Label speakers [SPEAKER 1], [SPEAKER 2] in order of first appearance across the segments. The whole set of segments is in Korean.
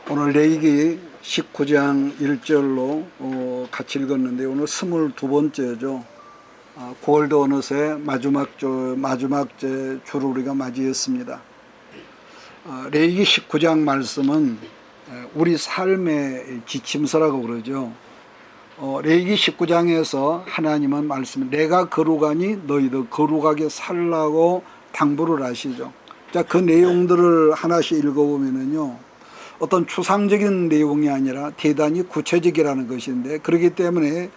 [SPEAKER 1] 오늘 레위기 19장 1절로 같이 읽었는데 오늘 22번째죠. 9월도 어느새 마지막째 주를 우리가 맞이했습니다. 레위기 19장 말씀은 우리 삶의 지침서라고 그러죠. 레위기 19장에서 하나님은 말씀, 내가 거룩하니 너희도 거룩하게 살라고 당부를 하시죠. 자, 그 내용들을 하나씩 읽어보면은요, 어떤 추상적인 내용이 아니라 대단히 구체적이라는 것인데, 그렇기 때문에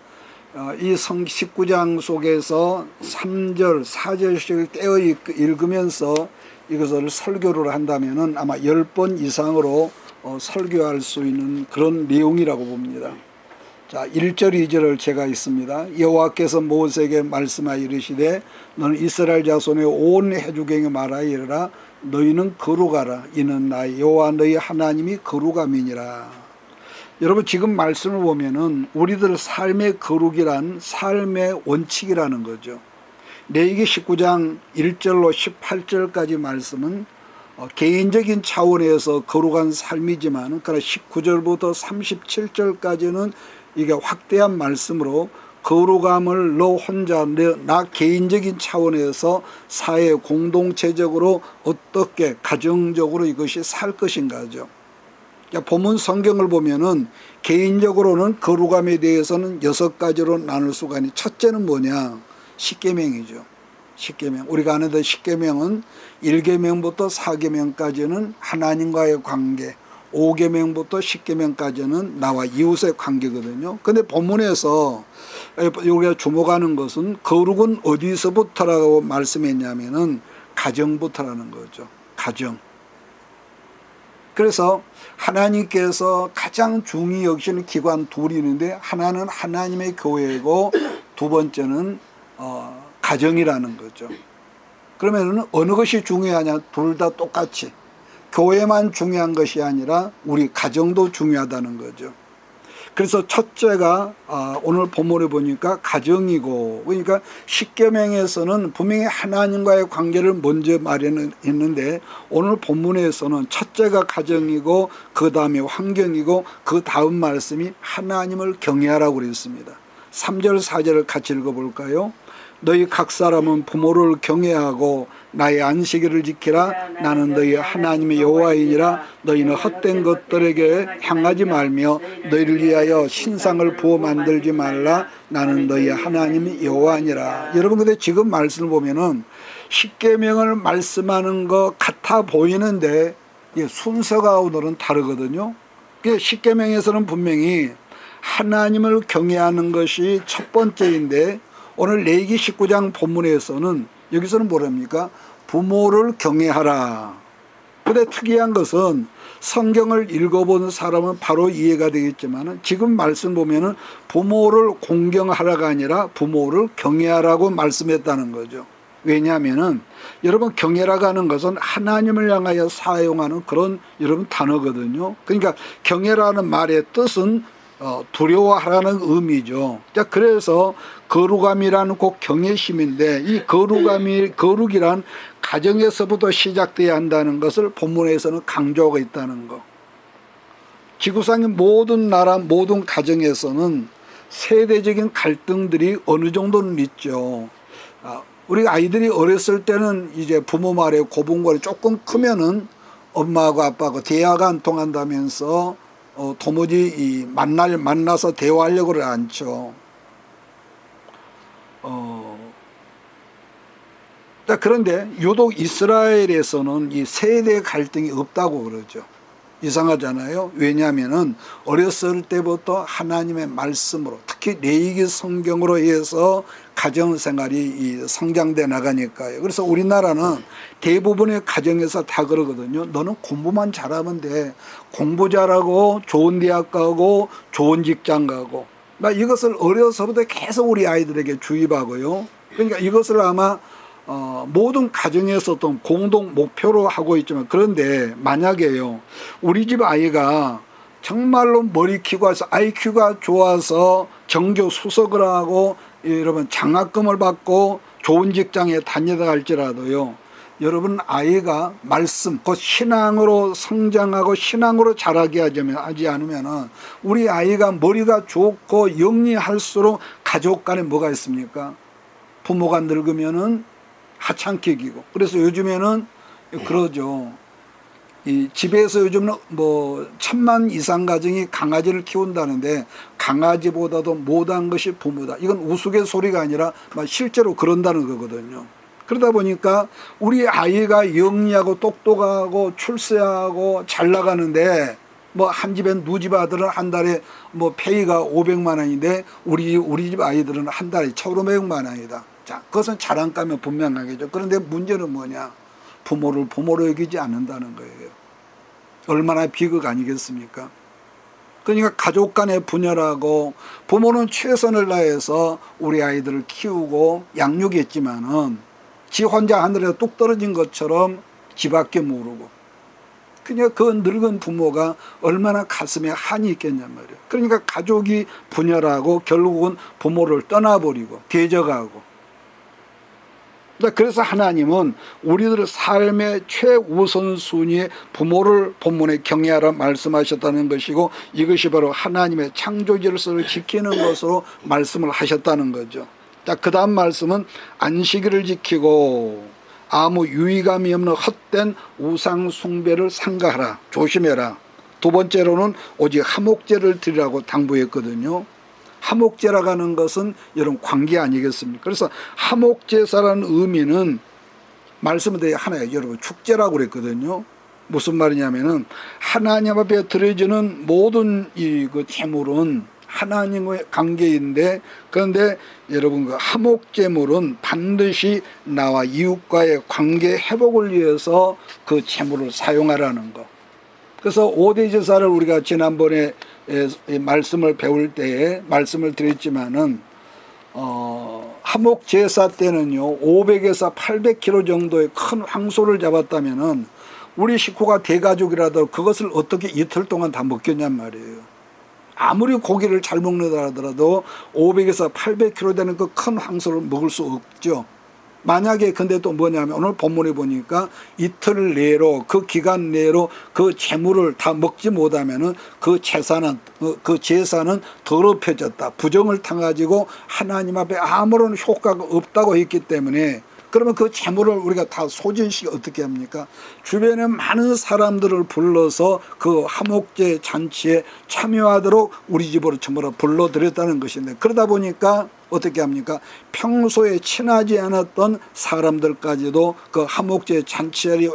[SPEAKER 1] 이 19장 속에서 3절, 4절씩 떼어 읽으면서 이것을 설교를 한다면은 아마 10번 이상으로 설교할 수 있는 그런 내용이라고 봅니다. 자, 1절, 2절을 제가 읽습니다. 여호와께서 모세에게 말씀하여 이르시되 너는 이스라엘 자손의 온 회중에게 말하여 이르라. 너희는 거룩하라. 이는 나 여호와 너희 하나님이 거룩함이니라. 여러분, 지금 말씀을 보면은 우리들 삶의 거룩이란 삶의 원칙이라는 거죠. 레위기 19장 1절로 18절까지 말씀은 개인적인 차원에서 거룩한 삶이지만, 그러나 19절부터 37절까지는 이게 확대한 말씀으로 거룩함을 너 혼자 나 개인적인 차원에서 사회 공동체적으로 어떻게 가정적으로 이것이 살 것인가죠. 그러니까 본문 성경을 보면은 개인적으로는 거룩함에 대해서는 6가지로 나눌 수가 있는, 첫째는 뭐냐? 십계명이죠. 십계명. 우리가 아는데 십계명은 1계명부터 4계명까지는 하나님과의 관계, 5계명부터 10계명까지는 나와 이웃의 관계거든요. 근데 본문에서 우리가 주목하는 것은 거룩은 어디서부터라고 말씀했냐면은 가정부터라는 거죠. 가정. 그래서 하나님께서 가장 중히 여기시는 기관 둘이 있는데, 하나는 하나님의 교회이고 두 번째는 가정이라는 거죠. 그러면은 어느 것이 중요하냐? 둘 다 똑같이. 교회만 중요한 것이 아니라 우리 가정도 중요하다는 거죠. 그래서 첫째가 오늘 본문에 보니까 가정이고, 그러니까 십계명에서는 분명히 하나님과의 관계를 먼저 마련했는데 오늘 본문에서는 첫째가 가정이고 그 다음에 환경이고 그 다음 말씀이 하나님을 경외하라고 그랬습니다. 3절 4절을 같이 읽어볼까요? 너희 각 사람은 부모를 경외하고 나의 안식일을 지키라. 나는 너희 하나님의 여호와이니라. 너희는 헛된 것들에게 향하지 말며 너희를 위하여 신상을 부어 만들지 말라. 나는 너희 하나님의 여호와니라. 여러분, 근데 지금 말씀을 보면은 십계명을 말씀하는 것 같아 보이는데 순서가 오늘은 다르거든요. 십계명에서는 분명히 하나님을 경외하는 것이 첫 번째인데, 오늘 레위기 19장 본문에서는 여기서는 뭐랍니까? 부모를 경외하라. 근데 특이한 것은 성경을 읽어본 사람은 바로 이해가 되겠지만, 지금 말씀 보면은 부모를 공경하라가 아니라 부모를 경외하라고 말씀했다는 거죠. 왜냐하면은 여러분, 경외라고 하는 것은 하나님을 향하여 사용하는 그런 여러분 단어거든요. 그러니까 경외라는 말의 뜻은 두려워하라는 의미죠. 자, 그래서 거룩함이라는 꼭 경외심인데, 이 거룩이란 가정에서부터 시작돼야 한다는 것을 본문에서는 강조하고 있다는 거. 지구상의 모든 나라, 모든 가정에서는 세대적인 갈등들이 어느 정도는 있죠. 우리 아이들이 어렸을 때는 이제 부모 말에 고분고리, 조금 크면은 엄마하고 아빠하고 대화가 안 통한다면서 도무지 만나서 대화하려고를 않죠. 그런데 유독 이스라엘에서는 이 세대 갈등이 없다고 그러죠. 이상하잖아요. 왜냐하면은 어렸을 때부터 하나님의 말씀으로, 특히 레위기 성경으로 해서 가정생활이 성장돼 나가니까요. 그래서 우리나라는 대부분의 가정에서 다 그러거든요. 너는 공부만 잘하면 돼. 공부 잘하고 좋은 대학 가고 좋은 직장 가고. 이것을 어려서부터 계속 우리 아이들에게 주입하고요. 그러니까 이것을 아마 모든 가정에서 어떤 공동 목표로 하고 있지만, 그런데 만약에요, 우리 집 아이가 정말로 머리 키고 해서 IQ가 좋아서 정교 수석을 하고 여러분 장학금을 받고 좋은 직장에 다니다 할지라도요, 여러분 아이가 말씀, 곧 신앙으로 성장하고 신앙으로 자라게 하지 않으면 우리 아이가 머리가 좋고 영리할수록 가족 간에 뭐가 있습니까? 부모가 늙으면은 하찮게 기고. 그래서 요즘에는 그러죠. 이 집에서 요즘은 뭐 1000만 이상 가정이 강아지를 키운다는데 강아지보다도 못한 것이 부모다. 이건 우스갯소리가 아니라 실제로 그런다는 거거든요. 그러다 보니까 우리 아이가 영리하고 똑똑하고 출세하고 잘 나가는데 뭐 한 집엔 누집 아들은 한 달에 뭐 페이가 500만 원인데 우리 집 아이들은 한 달에 1,500만 원이다. 자, 그것은 자랑감이 분명하겠죠. 그런데 문제는 뭐냐? 부모를 부모로 여기지 않는다는 거예요. 얼마나 비극 아니겠습니까? 그러니까 가족 간의 분열하고 부모는 최선을 다해서 우리 아이들을 키우고 양육했지만은 지 혼자 하늘에 뚝 떨어진 것처럼 지밖에 모르고 그냥 그 늙은 부모가 얼마나 가슴에 한이 있겠냔 말이에요. 그러니까 가족이 분열하고 결국은 부모를 떠나버리고 대적하고. 그래서 하나님은 우리들의 삶의 최우선순위에 부모를 본문에 경외하라 말씀하셨다는 것이고 이것이 바로 하나님의 창조 질서를 지키는 것으로 말씀을 하셨다는 거죠. 자, 그 다음 말씀은 안식일을 지키고 아무 유의감이 없는 헛된 우상 숭배를 삼가하라. 조심해라. 두 번째로는 오직 화목제를 드리라고 당부했거든요. 화목제라고 하는 것은 여러분 관계 아니겠습니까? 그래서 화목제사라는 의미는 말씀은 되게 하나예요. 여러분 축제라고 그랬거든요. 무슨 말이냐면은 하나님 앞에 드려지는 모든 그 제물은 하나님의 관계인데 그런데 여러분 그 화목제물은 반드시 나와 이웃과의 관계 회복을 위해서 그 제물을 사용하라는 거. 그래서 5대 제사를 우리가 지난번에 말씀을 배울 때에 말씀을 드렸지만은 화목제사 때는요 500에서 800kg 정도의 큰 황소를 잡았다면은 우리 식구가 대가족이라도 그것을 어떻게 이틀 동안 다 먹겠냔 말이에요. 아무리 고기를 잘 먹는다 하더라도 500에서 800kg 되는 그 큰 황소를 먹을 수 없죠. 만약에 근데 또 뭐냐면 오늘 본문에 보니까 이틀 내로 그 기간 내로 그 재물을 다 먹지 못하면은 그 제사는 더럽혀졌다. 부정을 타가지고 하나님 앞에 아무런 효과가 없다고 했기 때문에 그러면 그 재물을 우리가 다 소진시켜 어떻게 합니까? 주변에 많은 사람들을 불러서 그 화목제 잔치에 참여하도록 우리 집으로 전부 불러들였다는 것인데 그러다 보니까 어떻게 합니까? 평소에 친하지 않았던 사람들까지도 그 화목제 잔치자리에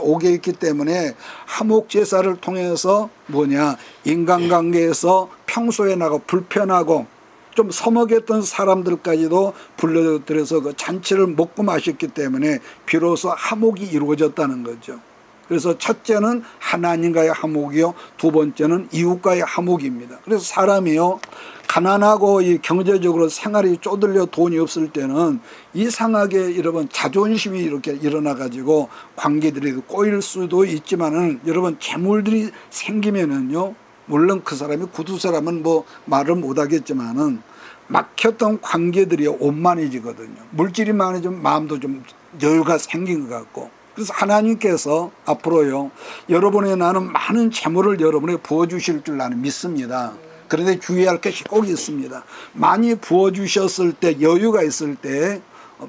[SPEAKER 1] 오게 했기 때문에 화목제사를 통해서 뭐냐 인간관계에서 평소에 나가 불편하고 좀 서먹했던 사람들까지도 불러들여서 그 잔치를 먹고 마셨기 때문에 비로소 화목이 이루어졌다는 거죠. 그래서 첫째는 하나님과의 화목이요, 두 번째는 이웃과의 화목입니다. 그래서 사람이요 가난하고 이 경제적으로 생활이 쪼들려 돈이 없을 때는 이상하게 여러분 자존심이 이렇게 일어나 가지고 관계들이 꼬일 수도 있지만은 여러분 재물들이 생기면은요 물론 그 사람이 구두 사람은 뭐 말을 못 하겠지만은 막혔던 관계들이 원만해지거든요. 물질이 많아지면 마음도 좀 여유가 생긴 것 같고. 그래서 하나님께서 앞으로요 여러분의 나는 많은 재물을 여러분에 부어주실 줄 나는 믿습니다. 그런데 주의할 것이 꼭 있습니다. 많이 부어주셨을 때 여유가 있을 때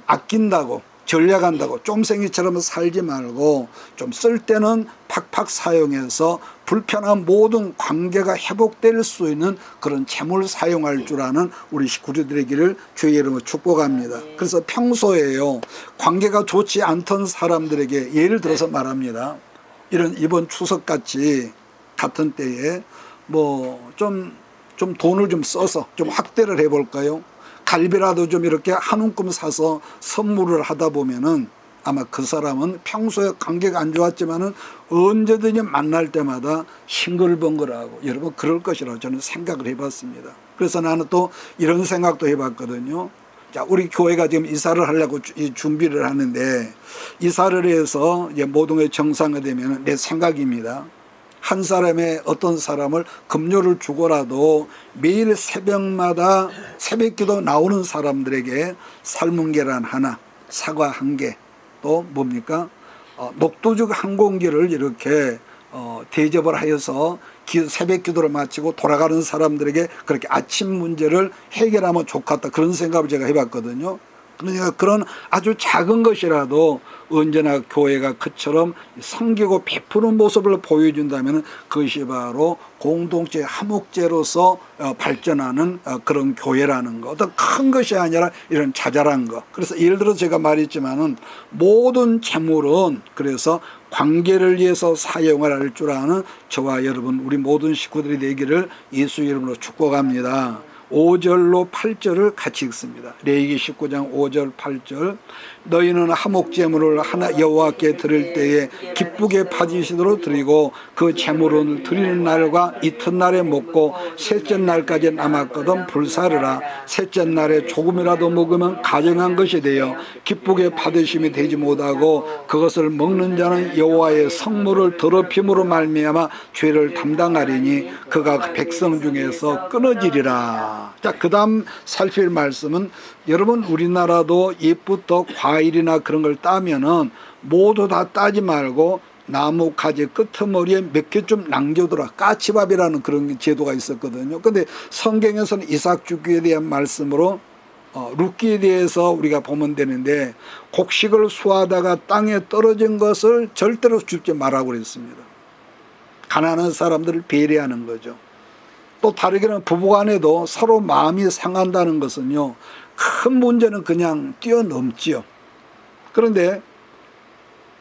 [SPEAKER 1] 아낀다고 전략한다고 쫌생이처럼 살지 말고 좀 쓸 때는 팍팍 사용해서 불편한 모든 관계가 회복될 수 있는 그런 재물 사용할 줄 아는 우리 식구들이 되기를 주의 이름으로 축복합니다. 그래서 평소에요 관계가 좋지 않던 사람들에게 예를 들어서 말합니다. 이번 추석같이 같은 때에 뭐 좀 돈을 좀 써서 좀 확대를 해볼까요? 갈비라도 좀 이렇게 한 움큼 사서 선물을 하다 보면은 아마 그 사람은 평소에 관계가 안 좋았지만은 언제든지 만날 때마다 싱글벙글하고 여러분 그럴 것이라고 저는 생각을 해봤습니다. 그래서 나는 또 이런 생각도 해봤거든요. 자, 우리 교회가 지금 이사를 하려고 준비를 하는데 이사를 해서 이제 모든 게 정상화되면 내 생각입니다. 한 사람의 어떤 사람을 급료를 주고라도 매일 새벽마다 새벽기도 나오는 사람들에게 삶은 계란 하나, 사과 한 개, 또 뭡니까? 녹두죽 한 공기를 이렇게 대접을 하여서 새벽 기도를 마치고 돌아가는 사람들에게 그렇게 아침 문제를 해결하면 좋겠다, 그런 생각을 제가 해봤거든요. 그러니까 그런 아주 작은 것이라도 언제나 교회가 그처럼 섬기고 베푸는 모습을 보여준다면 그것이 바로 공동체 화목제로서 발전하는 그런 교회라는 거. 어떤 큰 것이 아니라 이런 자잘한 거. 그래서 예를 들어 제가 말했지만은 모든 재물은 그래서 관계를 위해서 사용을 할 줄 아는 저와 여러분 우리 모든 식구들이 되기를 예수 이름으로 축복합니다. 5절로 8절을 같이 읽습니다. 레위기 19장 5절 8절. 너희는 화목제물을 하나 여호와께 드릴 때에 기쁘게 받으시도록 드리고 그 제물은 드리는 날과 이튿날에 먹고 셋째 날까지 남았거든 불사르라. 셋째 날에 조금이라도 먹으면 가증한 것이 되어 기쁘게 받으심이 되지 못하고 그것을 먹는 자는 여호와의 성물을 더럽힘으로 말미암아 죄를 담당하리니 그가 백성 중에서 끊어지리라. 자, 그 다음 살필 말씀은 여러분 우리나라도 옛부터 과일이나 그런 걸 따면은 모두 다 따지 말고 나무 가지 끄트머리에 몇 개 좀 남겨두라, 까치밥이라는 그런 제도가 있었거든요. 근데 성경에서는 이삭 주기에 대한 말씀으로 룻기에 대해서 우리가 보면 되는데 곡식을 수하다가 땅에 떨어진 것을 절대로 줍지 말라고 그랬습니다. 가난한 사람들을 배려하는 거죠. 또 다르게는 부부간에도 서로 마음이 상한다는 것은요, 큰 문제는 그냥 뛰어넘지요. 그런데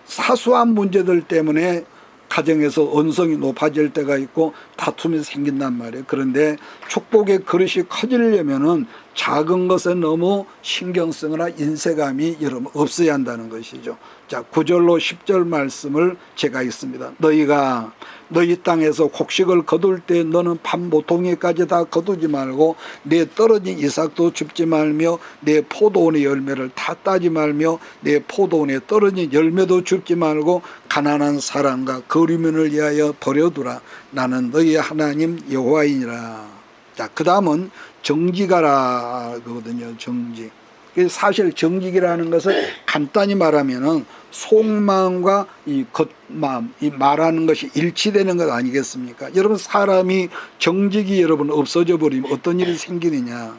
[SPEAKER 1] 사소한 문제들 때문에 가정에서 언성이 높아질 때가 있고 다툼이 생긴단 말이에요. 그런데 축복의 그릇이 커지려면은 작은 것에 너무 신경 쓰거나 인색감이 여러분 없어야 한다는 것이죠. 자, 9절로 10절 말씀을 제가 읽습니다. 너희가 너희 땅에서 곡식을 거둘 때 너는 밥 모퉁이까지 다 거두지 말고 내 떨어진 이삭도 줍지 말며 내 포도원의 열매를 다 따지 말며 내 포도원에 떨어진 열매도 줍지 말고 가난한 사람과 거류민을 위하여 버려두라. 나는 너희 하나님 여호와이니라. 자, 그 다음은 정직하라 그거든요. 정직. 사실 정직이라는 것을 간단히 말하면은 속마음과 이 겉마음, 이 말하는 것이 일치되는 것 아니겠습니까? 여러분 사람이 정직이 여러분 없어져 버리면 어떤 일이 생기느냐?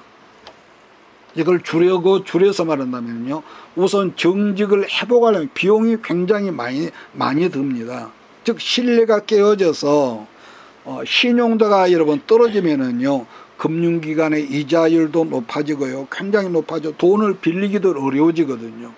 [SPEAKER 1] 이걸 줄여서 말한다면요. 우선 정직을 회복하려면 비용이 굉장히 많이 듭니다. 즉 신뢰가 깨어져서 신용도가 여러분 떨어지면은요. 금융기관의 이자율도 높아지고요. 굉장히 높아져 돈을 빌리기도 어려워지거든요.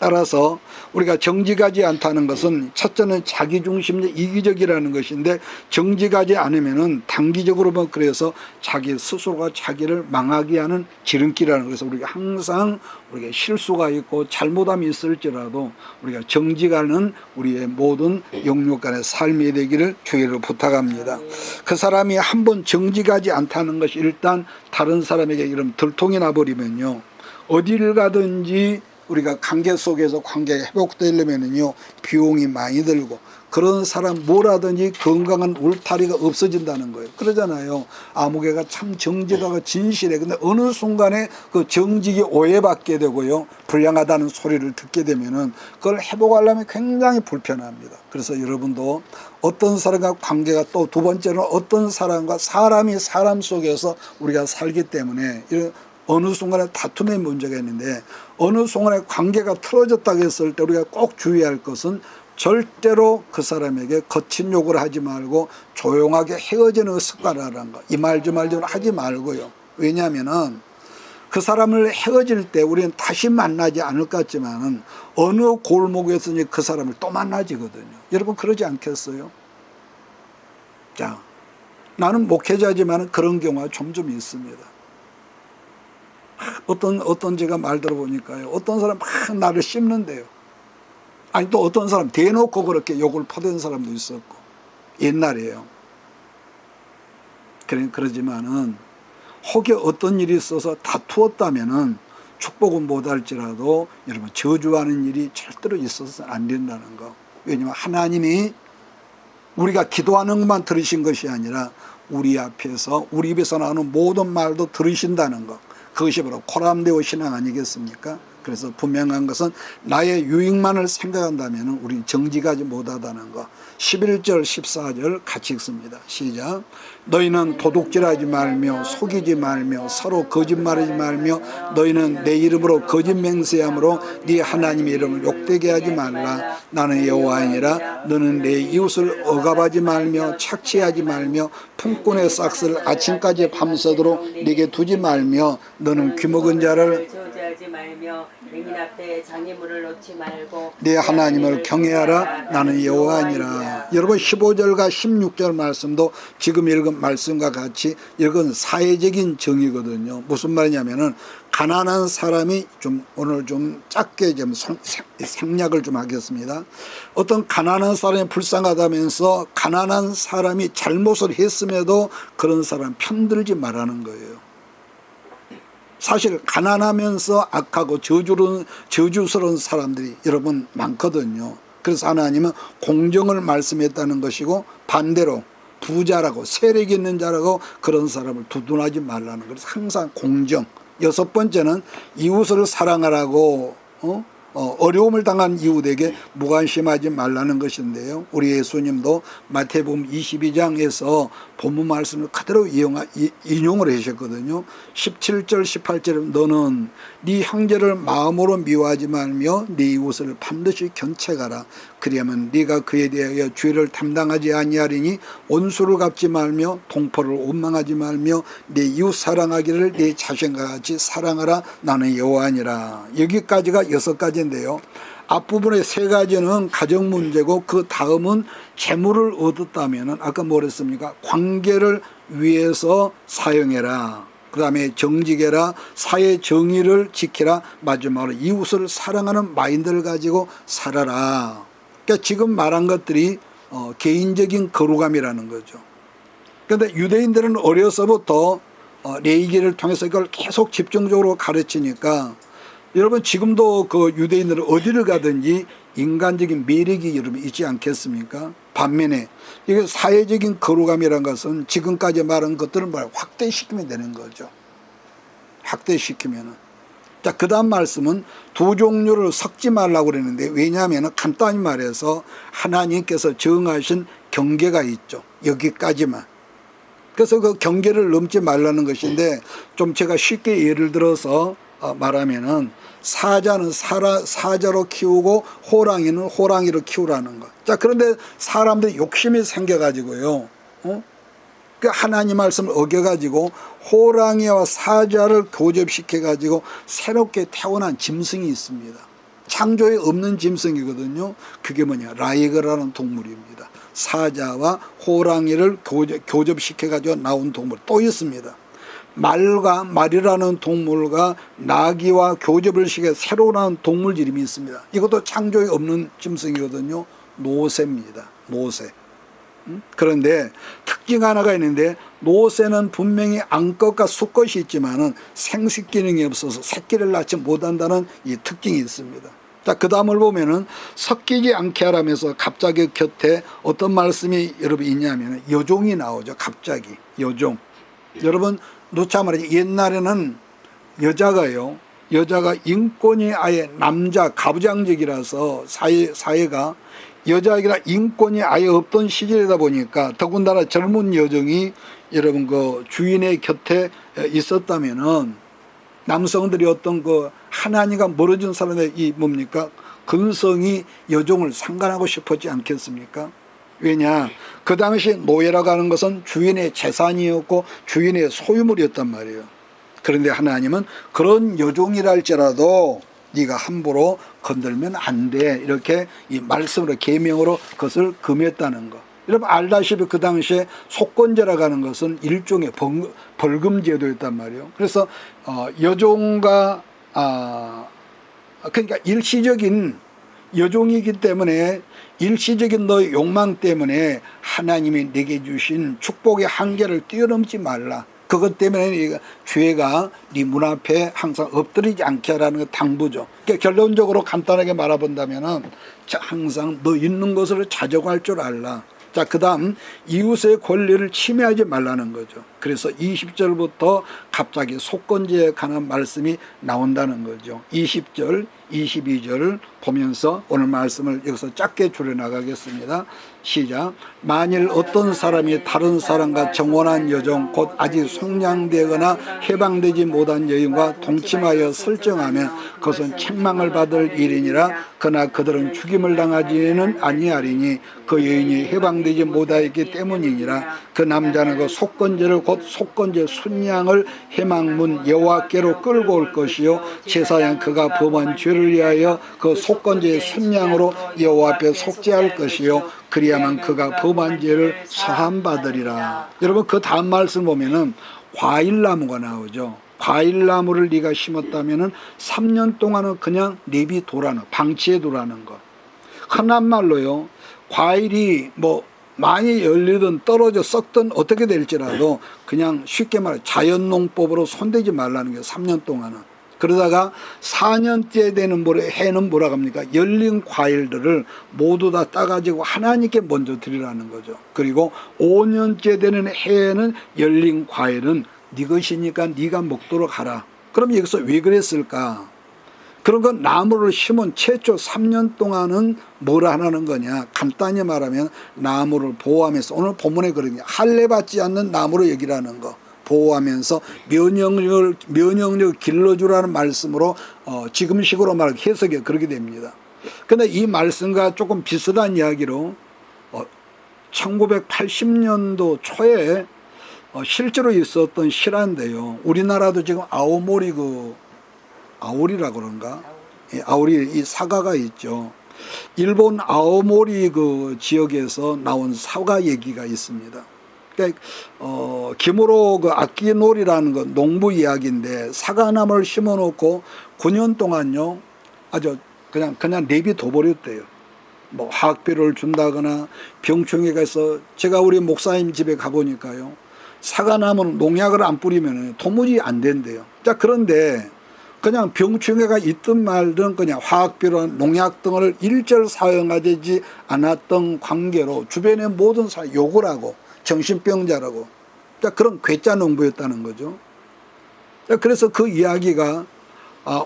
[SPEAKER 1] 따라서 우리가 정직하지 않다는 것은 첫째는 자기중심적 이기적이라는 것인데 정직하지 않으면은 단기적으로 그래서 자기 스스로가 자기를 망하게 하는 지름길이라는 것에서 우리가 항상 우리가 실수가 있고 잘못함이 있을지라도 우리가 정직하는 우리의 모든 영육간의 삶이 되기를 주의를 부탁합니다. 그 사람이 한번 정직하지 않다는 것이 일단 다른 사람에게 이런 들통이 나버리면요. 어디를 가든지 우리가 관계 속에서 관계가 회복되려면요 비용이 많이 들고 그런 사람 뭐라든지 건강한 울타리가 없어진다는 거예요. 그러잖아요. 아무개가 참 정직하고 진실해. 근데 어느 순간에 그 정직이 오해받게 되고요. 불량하다는 소리를 듣게 되면은 그걸 회복하려면 굉장히 불편합니다. 그래서 여러분도 어떤 사람과 관계가 또 두 번째는 어떤 사람과 사람이 사람 속에서 우리가 살기 때문에 이런 어느 순간에 다툼의 문제가 있는데 어느 순간에 관계가 틀어졌다고 했을 때 우리가 꼭 주의할 것은 절대로 그 사람에게 거친 욕을 하지 말고 조용하게 헤어지는 습관이라는 거. 이 말 저 말 좀 하지 말고요. 왜냐하면은 그 사람을 헤어질 때 우리는 다시 만나지 않을 것 같지만은 어느 골목에서는 그 사람을 또 만나지거든요. 여러분 그러지 않겠어요? 자, 나는 목회자지만 그런 경우가 종종 있습니다. 어떤 제가 말 들어보니까요. 어떤 사람 막 나를 씹는데요. 아니 또 어떤 사람 대놓고 그렇게 욕을 퍼댄 사람도 있었고 옛날이에요. 그러지만은 혹여 어떤 일이 있어서 다투었다면은 축복은 못할지라도 여러분 저주하는 일이 절대로 있어서는 안 된다는 거. 왜냐하면 하나님이 우리가 기도하는 것만 들으신 것이 아니라 우리 앞에서 우리 입에서 나오는 모든 말도 들으신다는 것. 그것이 바로 코람데오 신앙 아니겠습니까? 그래서 분명한 것은 나의 유익만을 생각한다면 우리는 정직하지 못하다는 거. 11절 14절 같이 읽습니다. 시작. 너희는 도둑질하지 말며 속이지 말며 서로 거짓말하지 말며 너희는 내 이름으로 거짓 맹세함으로 네 하나님의 이름을 욕되게 하지 말라. 나는 여호와이니라. 너는 내 이웃을 억압하지 말며 착취하지 말며 품꾼의 싹을 아침까지 밤새도록 네게 두지 말며 너는 귀먹은 자를
[SPEAKER 2] 저주하지 말며 맹인 앞에 장애물을 놓지 말고
[SPEAKER 1] 내 하나님을 경외하라. 나는 여호와니라. 여러분 15절과 16절 말씀도 지금 읽은 말씀과 같이 이건 사회적인 정의거든요. 무슨 말이냐면은 가난한 사람이 좀 오늘 좀 짧게 좀 생략을 좀 하겠습니다. 어떤 가난한 사람이 불쌍하다면서 가난한 사람이 잘못을 했음에도 그런 사람 편들지 말라는 거예요. 사실 가난하면서 악하고 저주스러운 사람들이 여러분 많거든요. 그래서 하나님은 공정을 말씀했다는 것이고 반대로 부자라고 세력 있는 자라고 그런 사람을 두둔하지 말라는 거예요. 항상 공정. 여섯 번째는 이웃을 사랑하라고 어려움을 당한 이웃에게 무관심하지 말라는 것인데요. 우리 예수님도 마태복음 22장에서 본문 말씀을 그대로 인용을 하셨거든요. 17절 18절에 너는 네 형제를 마음으로 미워하지 말며 네 이웃을 반드시 견책하라. 그리하면 네가 그에 대하여 죄를 담당하지 아니하리니 원수를 갚지 말며 동포를 원망하지 말며 네 이웃 사랑하기를 네 자신과 같이 사랑하라. 나는 여호와니라. 여기까지가 6가지인데요. 앞부분의 3가지는 가정 문제고 그 다음은 재물을 얻었다면 아까 뭐랬습니까? 관계를 위해서 사용해라. 그 다음에 정직해라. 사회 정의를 지키라. 마지막으로 이웃을 사랑하는 마인드를 가지고 살아라. 그러니까 지금 말한 것들이 개인적인 거룩함이라는 거죠. 그런데 유대인들은 어려서부터 레위기를 통해서 이걸 계속 집중적으로 가르치니까 여러분 지금도 그 유대인들은 어디를 가든지 인간적인 매력이 여러분 있지 않겠습니까? 반면에 이게 사회적인 거룩함이라는 것은 지금까지 말한 것들을 확대시키면 되는 거죠. 확대시키면은. 자, 그 다음 말씀은 두 종류를 섞지 말라고 그랬는데 왜냐하면 간단히 말해서 하나님께서 정하신 경계가 있죠. 여기까지만. 그래서 그 경계를 넘지 말라는 것인데 좀 제가 쉽게 예를 들어서 말하면은 사자는 사자로 키우고 호랑이는 호랑이로 키우라는 것. 자, 그런데 사람들이 욕심이 생겨가지고요. 그 하나님 말씀을 어겨가지고 호랑이와 사자를 교접시켜가지고 새롭게 태어난 짐승이 있습니다. 창조에 없는 짐승이거든요. 그게 뭐냐? 라이거라는 동물입니다. 사자와 호랑이를 교접시켜가지고 나온 동물 또 있습니다. 말이라는 동물과 나귀와 교접을 시켜 새로 나온 동물 이름이 있습니다. 이것도 창조에 없는 짐승이거든요. 노새입니다. 노새. 그런데 특징 하나가 있는데 노새는 분명히 암컷과 수컷이 있지만은 생식 기능이 없어서 새끼를 낳지 못한다는 이 특징이 있습니다. 자, 그 다음을 보면은 섞이지 않게 하라면서 갑자기 곁에 어떤 말씀이 여러분 있냐면 여종이 나오죠. 갑자기 여종. 여러분 놓자 말이지 옛날에는 여자가 인권이 아예 남자 가부장적이라서 사회가 여자에게라 인권이 아예 없던 시절이다 보니까 더군다나 젊은 여종이 여러분 그 주인의 곁에 있었다면은 남성들이 어떤 그 하나님과 멀어진 사람의 이 뭡니까 근성이 여종을 상관하고 싶었지 않겠습니까? 왜냐 그 당시 노예라고 하는 것은 주인의 재산이었고 주인의 소유물이었단 말이에요. 그런데 하나님은 그런 여종이랄지라도 네가 함부로 건들면 안 돼 이렇게 이 말씀으로 계명으로 그것을 금했다는 거. 여러분 알다시피 그 당시에 속건제라고 하는 것은 일종의 벌금 제도였단 말이에요. 그래서 여종과 그러니까 일시적인 여종이기 때문에 일시적인 너의 욕망 때문에 하나님이 내게 주신 축복의 한계를 뛰어넘지 말라. 그것 때문에 죄가 네 문 앞에 항상 엎드리지 않게 하라는 게 당부죠. 그러니까 결론적으로 간단하게 말해본다면 항상 너 있는 것을 자족할 줄 알라. 자, 그 다음 이웃의 권리를 침해하지 말라는 거죠. 그래서 20절부터 갑자기 속건제에 관한 말씀이 나온다는 거죠. 20절, 22절을 보면서 오늘 말씀을 여기서 짧게 줄여나가겠습니다. 시작. 만일 어떤 사람이 다른 사람과 정혼한 여종 곧 아직 속량되거나 해방되지 못한 여인과 동침하여 설정하면 그것은 책망을 받을 일이니라. 그러나 그들은 죽임을 당하지는 아니하리니 그 여인이 해방되지 못하였기 때문이니라. 그 남자는 그 속건제를 곧 속건제 순양을 해망문 여호와께로 끌고 올 것이요 제사장 그가 범한 죄를 위하여 그 속건제의 순양으로 여호와 앞에 속죄할 것이요 그리야만 그가 범한 죄를 사함받으리라. 여러분 그 다음 말씀 보면은 과일나무가 나오죠. 과일나무를 네가 심었다면은 3년 동안은 그냥 내비두라는 방치해 두라는 거. 흔한 말로요. 과일이 뭐 많이 열리든 떨어져 썩든 어떻게 될지라도 그냥 쉽게 말해 자연농법으로 손대지 말라는 게 3년 동안은. 그러다가 4년째 되는 해는 뭐라고 합니까? 열린 과일들을 모두 다 따가지고 하나님께 먼저 드리라는 거죠. 그리고 5년째 되는 해에는 열린 과일은 네 것이니까 네가 먹도록 하라. 그럼 여기서 왜 그랬을까? 그런 건 나무를 심은 최초 3년 동안은 뭘 하라는 거냐? 간단히 말하면 나무를 보호하면서 오늘 본문에 그런 게 할례받지 않는 나무로 여기라는 거. 보호하면서 면역력을 길러주라는 말씀으로 지금식으로 말 해석이 그렇게 됩니다. 그런데 이 말씀과 조금 비슷한 이야기로 1980년도 초에 실제로 있었던 실화인데요. 우리나라도 지금 아오모리 아오리라 그런가? 아오리 이 사과가 있죠. 일본 아오모리 그 지역에서 나온 사과 얘기가 있습니다. 그러니까 기무로 그 악기놀이라는 건 농부 이야기인데 사과나무를 심어놓고 9년 동안요 아주 그냥 내비둬 버렸대요. 뭐 학비를 준다거나 병충해 가서 제가 우리 목사님 집에 가보니까요 사과나무는 농약을 안 뿌리면 도무지 안 된대요. 자 그런데 그냥 병충해가 있든 말든 그냥 화학비료, 농약 등을 일절 사용하지 않았던 관계로 주변의 모든 사람 욕을 하고 정신병자라고 그런 괴짜 농부였다는 거죠. 그래서 그 이야기가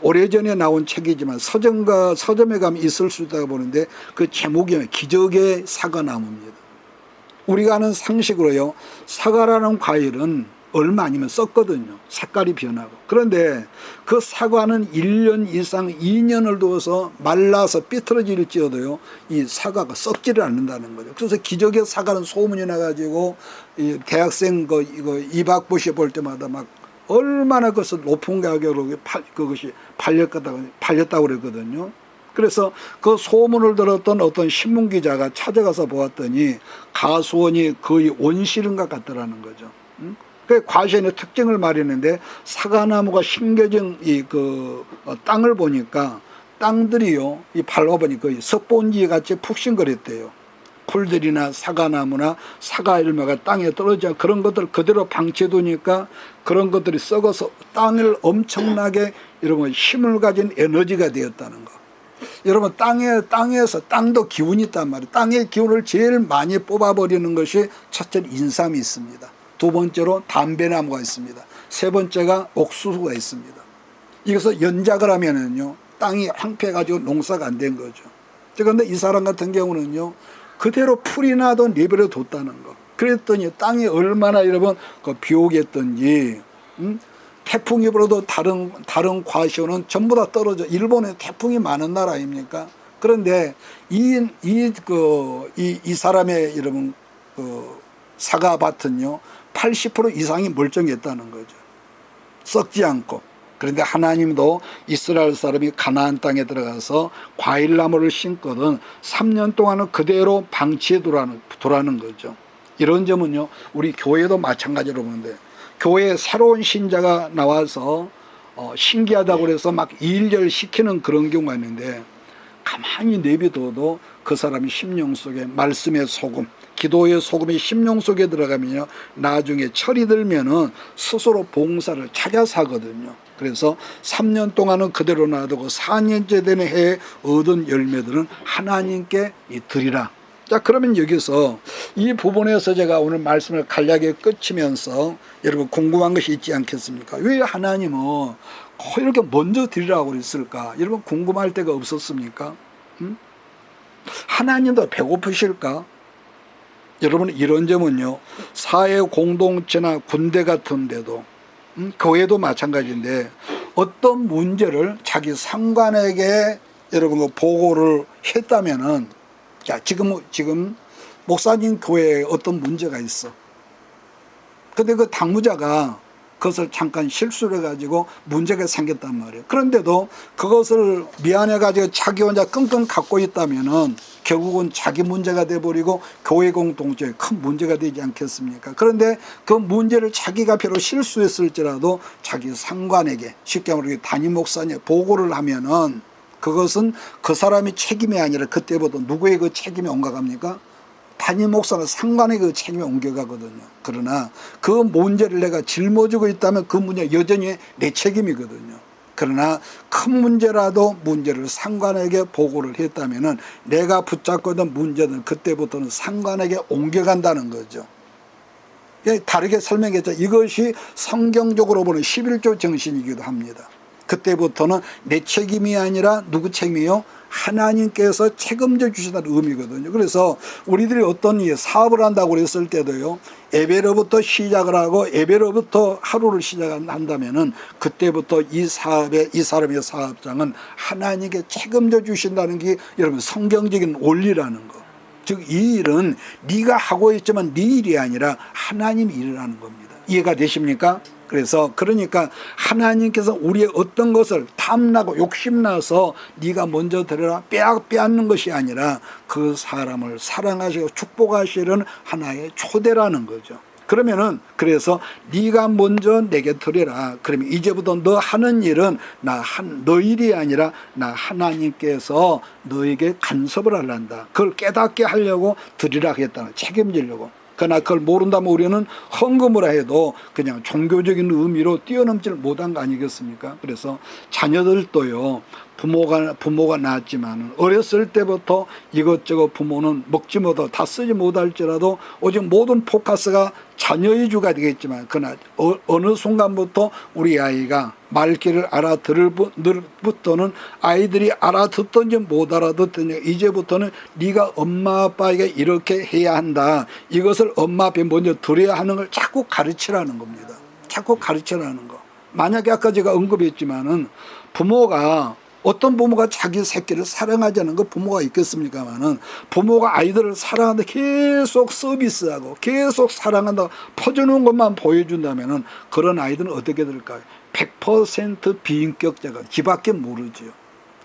[SPEAKER 1] 오래전에 나온 책이지만 서점에 가면 있을 수 있다고 보는데 그 제목이 기적의 사과나무입니다. 우리가 아는 상식으로요 사과라는 과일은 얼마 아니면 썩거든요. 색깔이 변하고. 그런데 그 사과는 1년 이상 2년을 두어서 말라서 삐뚤어질지어도요 이 사과가 썩지를 않는다는 거죠. 그래서 기적의 사과는 소문이 나가지고 이 대학생 이거 입학부시 볼 때마다 막 얼마나 그것을 높은 가격으로 그것이 팔렸다고 그랬거든요. 그래서 그 소문을 들었던 어떤 신문기자가 찾아가서 보았더니 가수원이 거의 온실인가 같더라는 거죠. 그 과시원의 특징을 말했는데 사과나무가 심겨진 땅을 보니까 땅들이요 이 밟아보니 거의 석본지 같이 푹신거렸대요. 풀들이나 사과나무나 사과열매가 땅에 떨어져 그런 것들 그대로 방치해두니까 그런 것들이 썩어서 땅을 엄청나게 여러분 힘을 가진 에너지가 되었다는 거. 여러분 땅에서 땅도 기운이 있단 말이에요. 땅의 기운을 제일 많이 뽑아버리는 것이 첫째 인삼이 있습니다. 두 번째로 담배나무가 있습니다. 세 번째가 옥수수가 있습니다. 이것을 연작을 하면은요 땅이 황폐해가지고 농사가 안 된 거죠. 그런데 이 사람 같은 경우는요 그대로 풀이 나도 내버려 뒀다는 거. 그랬더니 땅이 얼마나 여러분 비 오겠던지 태풍이 불어도 다른 과시원은 전부 다 떨어져. 일본에 태풍이 많은 나라 아닙니까? 그런데 이 사람의 여러분 사과밭은요 80% 이상이 멀쩡했다는 거죠. 썩지 않고. 그런데 하나님도 이스라엘 사람이 가나안 땅에 들어가서 과일나무를 심거든 3년 동안은 그대로 방치해 두라는 거죠. 이런 점은요 우리 교회도 마찬가지로 보는데 교회에 새로운 신자가 나와서 신기하다고 그래서 막 일절 시키는 그런 경우가 있는데 가만히 내비둬도 그 사람이 심령 속에 말씀의 소금 기도의 소금이 심령 속에 들어가면요 나중에 철이 들면은 스스로 봉사를 찾아서 하거든요. 그래서 3년 동안은 그대로 놔두고 4년째 되는 해에 얻은 열매들은 하나님께 드리라. 자, 그러면 여기서 이 부분에서 제가 오늘 말씀을 간략하게 끝이면서 여러분 궁금한 것이 있지 않겠습니까? 왜 하나님은 꼭 이렇게 먼저 드리라고 그랬을까? 여러분 궁금할 데가 없었습니까? 하나님도 배고프실까? 여러분 이런 점은요, 사회 공동체나 군대 같은 데도 교회도 마찬가지인데 어떤 문제를 자기 상관에게 여러분 보고를 했다면은, 자, 지금 목사님 교회에 어떤 문제가 있어. 근데 그 당무자가 그것을 잠깐 실수를 해가지고 문제가 생겼단 말이에요. 그런데도 그것을 미안해가지고 자기 혼자 끙끙 갖고 있다면은 결국은 자기 문제가 돼버리고 교회 공동체에 큰 문제가 되지 않겠습니까? 그런데 그 문제를 자기가 비록 실수했을지라도 자기 상관에게, 쉽게 말하면 담임 목사님 보고를 하면은 그것은 그 사람이 책임이 아니라 그때부터 누구의 그 책임이 옮겨갑니까? 담임 목사는 상관의 그 책임이 옮겨가거든요. 그러나 그 문제를 내가 짊어지고 있다면 그 문제 여전히 내 책임이거든요. 그러나 큰 문제라도 문제를 상관에게 보고를 했다면은 내가 붙잡고 있는 문제는 그때부터는 상관에게 옮겨간다는 거죠. 다르게 설명했죠. 이것이 성경적으로 보는 11조 정신이기도 합니다. 그때부터는 내 책임이 아니라 누구 책임이요? 하나님께서 책임져 주신다는 의미거든요. 그래서 우리들이 어떤 사업을 한다고 그랬을 때도요, 예배로부터 시작을 하고 예배로부터 하루를 시작한다면은 그때부터 이 사람의 사업장은 하나님께 책임져 주신다는 게 여러분 성경적인 원리라는 거. 즉 이 일은 네가 하고 있지만 네 일이 아니라 하나님 일이라는 겁니다. 이해가 되십니까? 그러니까 하나님께서 우리의 어떤 것을 탐나고 욕심나서 네가 먼저 드려라 빼앗는 것이 아니라 그 사람을 사랑하시고 축복하시는 하나의 초대라는 거죠. 그러면은 그래서 네가 먼저 내게 드려라. 그러면 이제부터 너 하는 일은 너 일이 아니라 나 하나님께서 너에게 간섭을 하란다. 그걸 깨닫게 하려고 드리라 하겠다는, 책임지려고. 그러나 그걸 모른다면 우리는 헌금을 해도 그냥 종교적인 의미로 뛰어넘지를 못한 거 아니겠습니까? 그래서 자녀들도요, 부모가 낳았지만 어렸을 때부터 이것저것 부모는 먹지 못하고 다 쓰지 못할지라도 오직 모든 포커스가 자녀의 주가 되겠지만, 그러나 어느 순간부터 우리 아이가 말귀를 알아들을부터는 아이들이 알아듣든지 못 알아듣든지 이제부터는 네가 엄마 아빠에게 이렇게 해야 한다, 이것을 엄마 앞에 먼저 드려야 하는 걸 자꾸 가르치라는 겁니다. 자꾸 가르치라는 거. 만약에 아까 제가 언급했지만은 어떤 부모가 자기 새끼를 사랑하지 않는 그 부모가 있겠습니까만은, 부모가 아이들을 사랑하는데 계속 서비스하고 계속 사랑한다고 퍼주는 것만 보여준다면은 그런 아이들은 어떻게 될까요? 100% 비인격자가 지밖에 모르죠.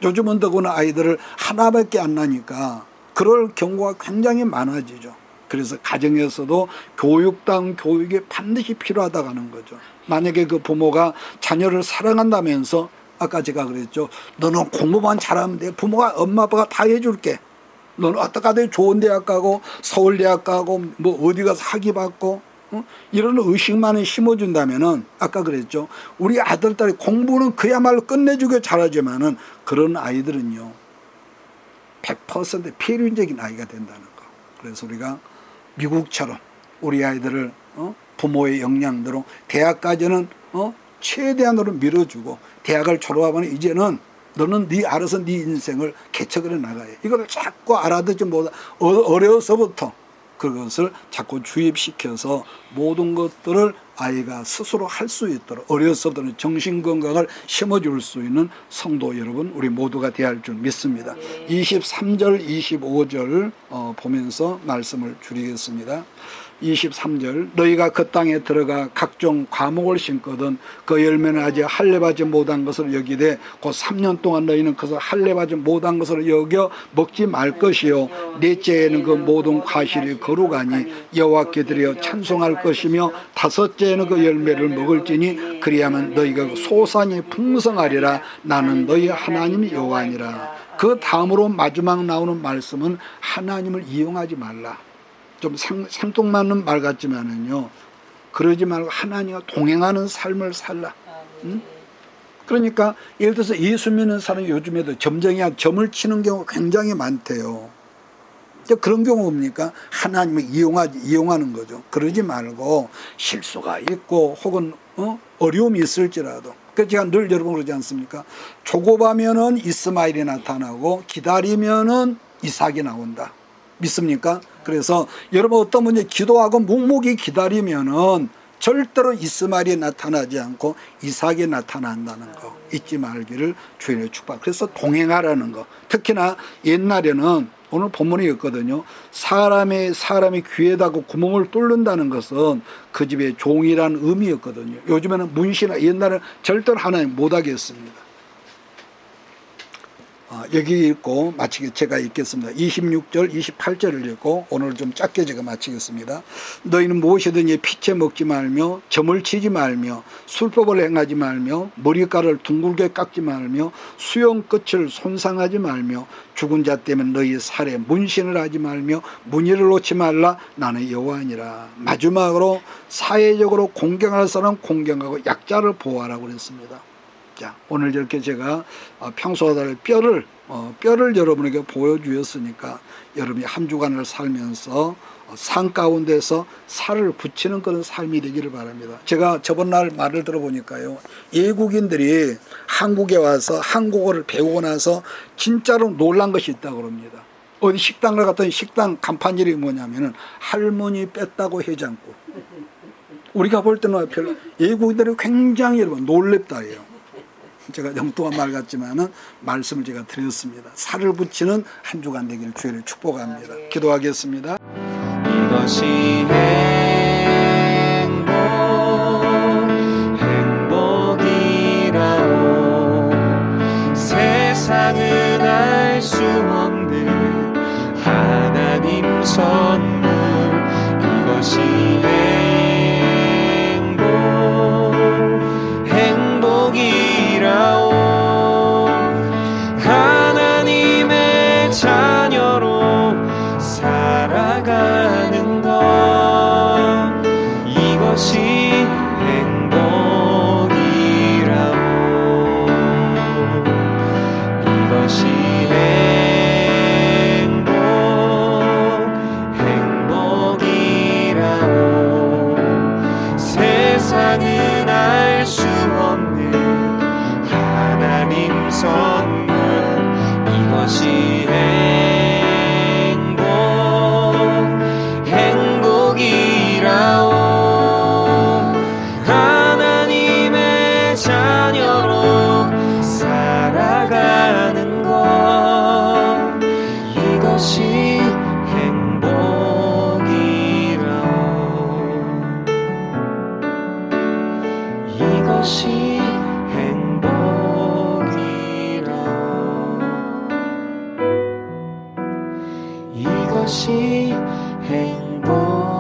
[SPEAKER 1] 요즘은 더구나 아이들을 하나밖에 안 나니까 그럴 경우가 굉장히 많아지죠. 그래서 가정에서도 교육다운 교육이 반드시 필요하다고 하는 거죠. 만약에 그 부모가 자녀를 사랑한다면서, 아까 제가 그랬죠, 너는 공부만 잘하면 돼, 부모가 엄마 아빠가 다 해줄게, 너는 어떡하든 좋은 대학 가고 서울대학 가고 뭐 어디 가서 학위 받고 이런 의식만을 심어준다면은, 아까 그랬죠, 우리 아들 딸이 공부는 그야말로 끝내주게 잘하지만은 그런 아이들은요 100% 폐륜적인 아이가 된다는 거. 그래서 우리가 미국처럼 우리 아이들을 부모의 역량대로 대학까지는 최대한으로 밀어주고, 대학을 졸업하면 이제는 너는 알아서 네 인생을 개척을 해 나가야 해. 이걸 자꾸 알아듣지 못하, 어려서부터 그것을 자꾸 주입시켜서 모든 것들을 아이가 스스로 할 수 있도록 어려서부터는 정신건강을 심어줄 수 있는 성도 여러분, 우리 모두가 되어야 할 줄 믿습니다. 23절 25절 보면서 말씀을 줄이겠습니다. 23절, 너희가 그 땅에 들어가 각종 과목을 심거든 그 열매는 아직 할례받지 못한 것으로 여기되 곧 3년 동안 너희는 그것을 할례받지 못한 것으로 여겨 먹지 말 것이요 넷째에는 그 모든 과실이 거룩하니 여호와께 드려 찬송할 것이며 다섯째에는 그 열매를 먹을지니 그리하면 너희가 소산이 풍성하리라. 나는 너희 하나님 여호와니라. 그 다음으로 마지막 나오는 말씀은 하나님을 이용하지 말라. 좀 생뚱맞는 말 같지만은요, 그러지 말고 하나님과 동행하는 삶을 살라. 응? 그러니까 예를 들어서 예수 믿는 사람이 요즘에도 점을 치는 경우가 굉장히 많대요. 이제 그런 경우 뭡니까? 하나님을 이용하는 거죠. 그러지 말고 실수가 있고 혹은 어려움이 있을지라도. 그래서 제가 늘 여러분 그러지 않습니까? 조급하면은 이스마엘이 나타나고 기다리면은 이삭이 나온다. 믿습니까? 그래서 여러분 어떤 분이 기도하고 묵묵히 기다리면은 절대로 이스마엘이 나타나지 않고 이삭이 나타난다는 거 잊지 말기를 주님의 축복. 그래서 동행하라는 거. 특히나 옛날에는 오늘 본문에 있거든요. 사람이 귀에다가 구멍을 뚫는다는 것은 그 집의 종이라는 의미였거든요. 요즘에는 문신이나 옛날에는 절대로 하나님 못하겠습니다. 여기 읽고 마치게 제가 읽겠습니다. 26절 28절을 읽고 오늘 좀 짧게 제가 마치겠습니다. 너희는 무엇이든지 피채 먹지 말며 점을 치지 말며 술법을 행하지 말며 머리카락을 둥글게 깎지 말며 수염 끝을 손상하지 말며 죽은 자 때문에 너희 살에 문신을 하지 말며 무늬를 놓지 말라. 나는 여호와니라. 마지막으로 사회적으로 공경할 사람 공경하고 약자를 보호하라고 그랬습니다. 자, 오늘 이렇게 제가 평소와 달리 뼈를 여러분에게 보여주었으니까 여러분이 한 주간을 살면서 산 가운데서 살을 붙이는 그런 삶이 되기를 바랍니다. 제가 저번 날 말을 들어보니까요, 외국인들이 한국에 와서 한국어를 배우고 나서 진짜로 놀란 것이 있다고 합니다. 어디 식당을 갔더니 식당 간판 이름이 뭐냐면은 할머니 뺐다고 해장국. 우리가 볼 때는 별로 외국인들이 굉장히 여러분 놀랍다예요. 제가 엉뚱한 말 같지만은 말씀을 제가 드렸습니다. 살을 붙이는 한 주간 되기를 주의를 축복합니다. 기도하겠습니다.
[SPEAKER 3] 이것이 행복이라오. 세상은 알 수 없는 하나님 선물. 이것이 행복이라오. 하나님의 자녀로 살아가는 것, 이것이 행복이라오. 이것이 행복이라오. 세상은 알 수 없는 하나님 선물. 이것이 행복이라오. 하나님의 자녀로 살아가는 것, 이것이 행복이라오. 이것이 행복이라오. 이것이 행복